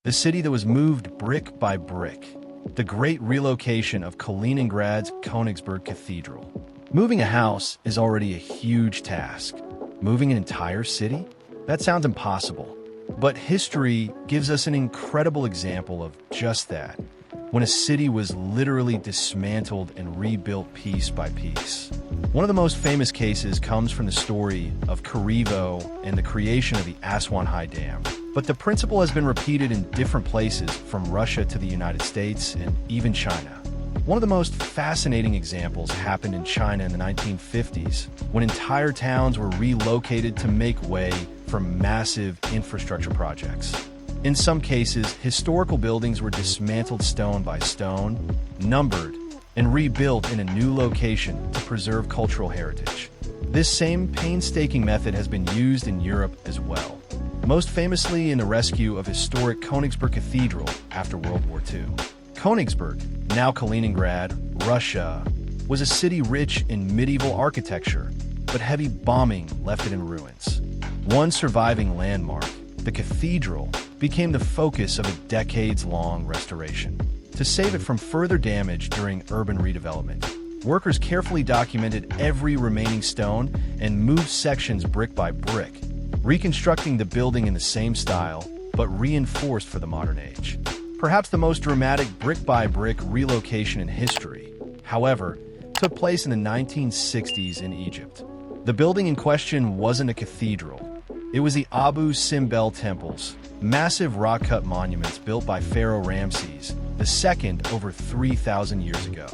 the city that was moved brick by brick, the great relocation of Kaliningrad's Königsberg Cathedral. Moving a house is already a huge task. Moving an entire city? That sounds impossible. But history gives us an incredible example of just that, when a city was literally dismantled and rebuilt piece by piece. One of the most famous cases comes from the story of Karivo and the creation of the Aswan High Dam. But the principle has been repeated in different places, from Russia to the United States and even China. One of the most fascinating examples happened in China in the 1950s, when entire towns were relocated to make way for massive infrastructure projects. In some cases, historical buildings were dismantled stone by stone, numbered, and rebuilt in a new location to preserve cultural heritage. This same painstaking method has been used in Europe as well, most famously in the rescue of historic Königsberg Cathedral after World War II. Königsberg, now Kaliningrad, Russia, was a city rich in medieval architecture, but heavy bombing left it in ruins. One surviving landmark, the cathedral, became the focus of a decades-long restoration. To save it from further damage during urban redevelopment, workers carefully documented every remaining stone and moved sections brick by brick, reconstructing the building in the same style, but reinforced for the modern age. Perhaps the most dramatic brick-by-brick relocation in history, however, took place in the 1960s in Egypt. The building in question wasn't a cathedral. It was the Abu Simbel temples, massive rock-cut monuments built by Pharaoh Ramesses II over 3,000 years ago.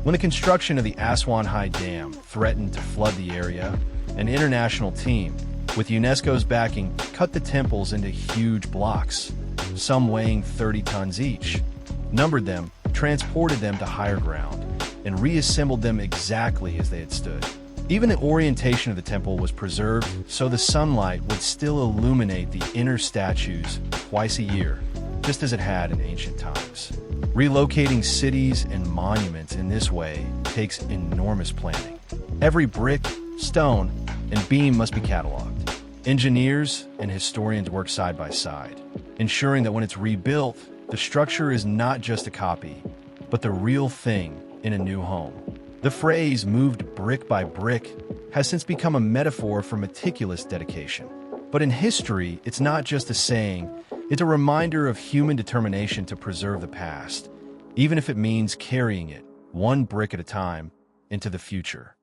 When the construction of the Aswan High Dam threatened to flood the area, an international team, with Unesco's backing, cut the temples into huge blocks, some weighing 30 tons each, numbered them, transported them to higher ground, and reassembled them exactly as they had stood. Even the orientation of the temple was preserved, so the sunlight would still illuminate the inner statues twice a year, just as it had in ancient times. Relocating cities and monuments in this way takes enormous planning. Every brick, stone, and beam must be cataloged. Engineers and historians work side by side, ensuring that when it's rebuilt, the structure is not just a copy, but the real thing in a new home. The phrase "moved brick by brick" has since become a metaphor for meticulous dedication. But in history, it's not just a saying, it's a reminder of human determination to preserve the past, even if it means carrying it, one brick at a time, into the future.